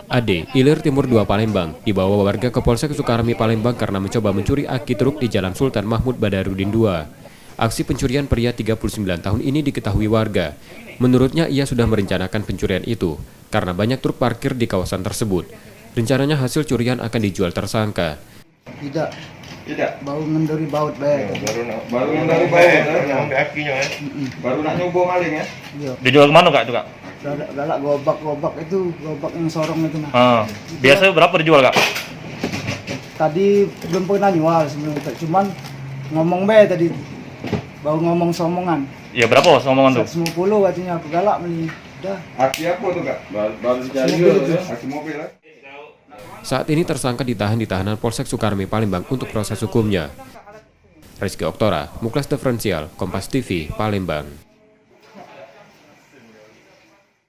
Ade, Ilir Timur 2 Palembang, dibawa warga ke Polsek Sukarmi Palembang karena mencoba mencuri aki truk di Jalan Sultan Mahmud Badarudin II. Aksi pencurian pria 39 tahun ini diketahui warga. Menurutnya ia sudah merencanakan pencurian itu karena banyak truk parkir di kawasan tersebut. Rencananya hasil curian akan dijual tersangka. Tidak. Baru ngendori baut baik. Baru ngendori baut, ngambil akinya ya. Baru nak nyoba maling ya. Iya. Dijual kemana kak itu kak? Galak gobak itu, gobak yang sorong itu nah. Biasanya berapa dijual kak? Tadi belum pernah jual sebelum itu, cuman ngomong bae tadi. Baru ngomong somongan. Ya berapa omongan tuh? 150 katanya aku galak beli. Udah. Aki apa tuh kak? Baru dicari aki mobil ya. Saat ini tersangka ditahan di tahanan Polsek Sukarmi Palembang untuk proses hukumnya. Rizky Oktora, Muklas Diferensial, Kompas TV, Palembang.